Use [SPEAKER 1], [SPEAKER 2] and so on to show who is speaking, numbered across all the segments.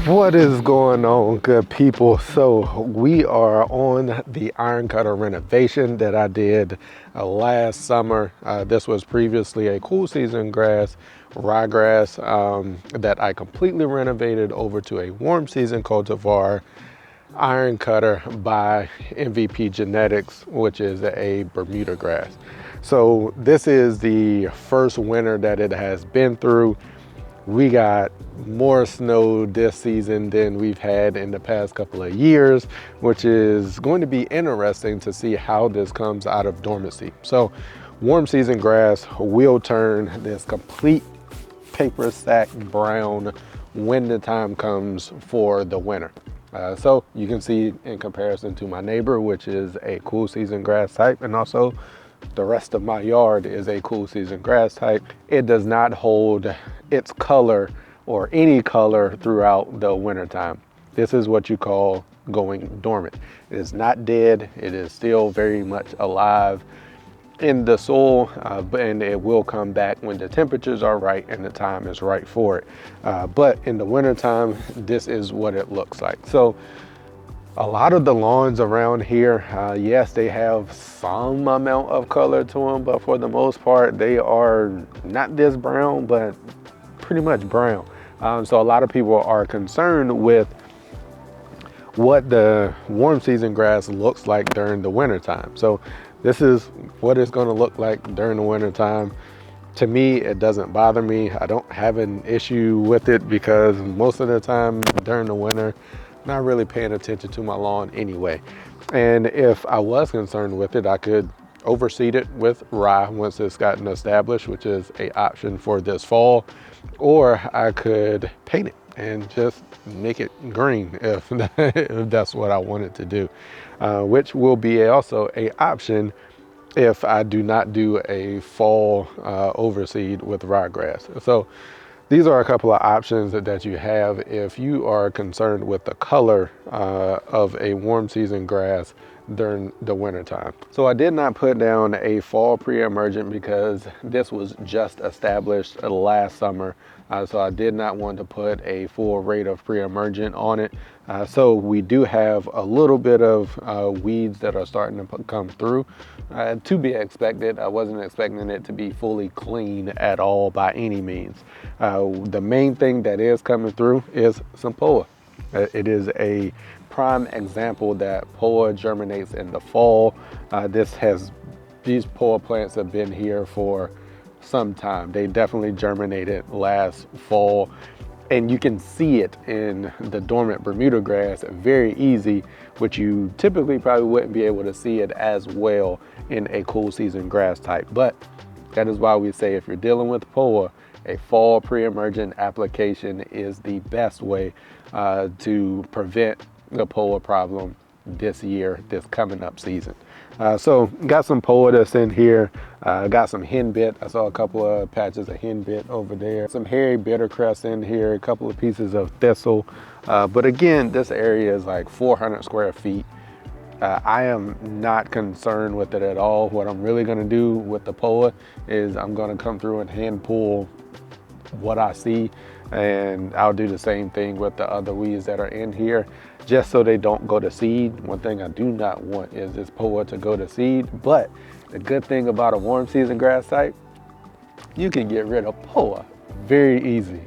[SPEAKER 1] What is going on, good people? So we are on the IronCutter renovation that I did last summer. This was previously a cool season grass, ryegrass, that I completely renovated over to a warm season cultivar IronCutter by MVP Genetics, which is a Bermuda grass. So this is the first winter that it has been through. We got more snow this season than we've had in the past couple of years, which is going to be interesting to see how this comes out of dormancy. So warm season grass will turn this complete paper sack brown when the time comes for the winter. So you can see in comparison to my neighbor, which is a cool season grass type, and also the rest of my yard is a cool season grass type. It does not hold its color or any color throughout the winter time. This is what you call going dormant. It is not dead. It is still very much alive in the soil, and it will come back when the temperatures are right and the time is right for it. But in the winter time, this is what it looks like. So a lot of the lawns around here, yes, they have some amount of color to them, but for the most part, they are not this brown, but pretty much brown. So a lot of people are concerned with what the warm season grass looks like during the winter time. So this is what it's going to look like during the winter time. To me, it doesn't bother me. I don't have an issue with it because most of the time during the winter, I'm not really paying attention to my lawn anyway. And if I was concerned with it, I could overseed it with rye once it's gotten established, which is an option for this fall, or I could paint it and just make it green if, if that's what I wanted to do, which will be also an option if I do not do a fall overseed with ryegrass. So these are a couple of options that you have if you are concerned with the color of a warm season grass during the winter time. So I did not put down a fall pre-emergent because this was just established last summer. So I did not want to put a full rate of pre-emergent on it. So we do have a little bit of weeds that are starting to come through, to be expected. I wasn't expecting it to be fully clean at all by any means. The main thing that is coming through is some POA. It is a prime example that POA germinates in the fall. These POA plants have been here for some time. They definitely germinated last fall, and you can see it in the dormant Bermuda grass very easy, which you typically probably wouldn't be able to see it as well in a cool season grass type. But that is why we say if you're dealing with POA, a fall pre-emergent application is the best way to prevent the POA problem this year, this coming up season. So got some POA that's in here, got some henbit. I saw a couple of patches of henbit over there, some hairy bittercress in here, a couple of pieces of thistle. But again, this area is like 400 square feet. I am not concerned with it at all. What I'm really gonna do with the POA is I'm gonna come through and hand pull what I see, and I'll do the same thing with the other weeds that are in here, just so they don't go to seed. One thing I do not want is this POA to go to seed, but the good thing about a warm season grass type, you can get rid of POA very easy.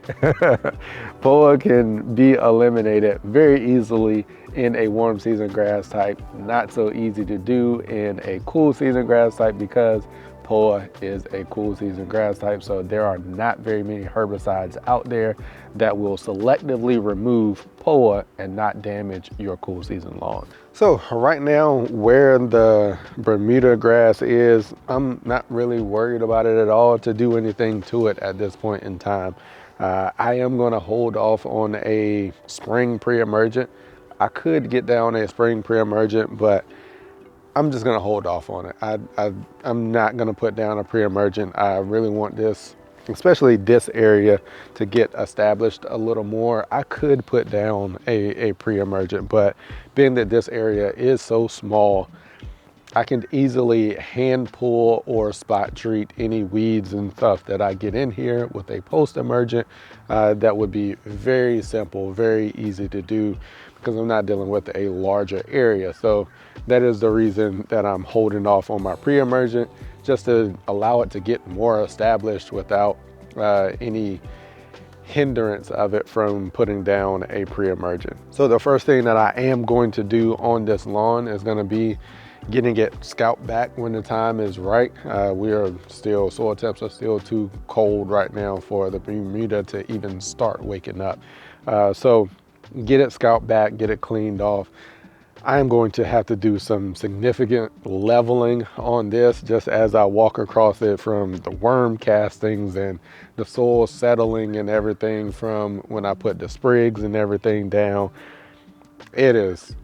[SPEAKER 1] POA can be eliminated very easily in a warm season grass type. Not so easy to do in a cool season grass type because POA is a cool season grass type, so there are not very many herbicides out there that will selectively remove POA and not damage your cool season lawn. So right now, where the Bermuda grass is, I'm not really worried about it at all to do anything to it at this point in time. I am gonna hold off on a spring pre-emergent. I could get down a spring pre-emergent, but I'm just gonna hold off on it. I'm not gonna put down a pre-emergent. I really want this, especially this area, to get established a little more. I could put down a pre-emergent, but being that this area is so small, I can easily hand pull or spot treat any weeds and stuff that I get in here with a post-emergent. That would be very simple, very easy to do because I'm not dealing with a larger area. So that is the reason that I'm holding off on my pre-emergent, just to allow it to get more established without any hindrance of it from putting down a pre-emergent. So the first thing that I am going to do on this lawn is going to be getting it scalped back when the time is right. Soil temps are still too cold right now for the Bermuda to even start waking up. So get it scalped back, get it cleaned off. I am going to have to do some significant leveling on this just as I walk across it, from the worm castings and the soil settling and everything from when I put the sprigs and everything down. It is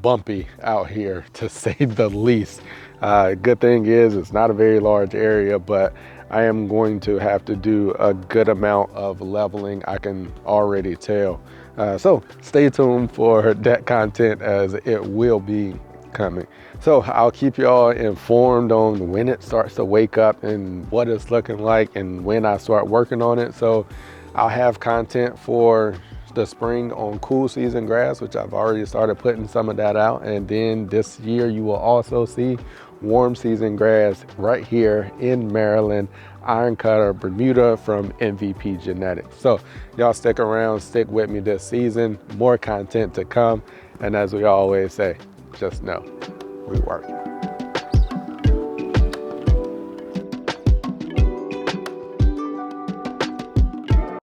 [SPEAKER 1] bumpy out here, to say the least. Good thing is it's not a very large area, but I am going to have to do a good amount of leveling, I can already tell. So stay tuned for that content, as it will be coming. So I'll keep y'all informed on when it starts to wake up and what it's looking like and when I start working on it. So I'll have content for the spring on cool season grass, which I've already started putting some of that out. And then this year you will also see warm season grass right here in Maryland, IronCutter Bermuda from MVP Genetics. So y'all stick around, stick with me this season, more content to come. And as we always say, just know we working.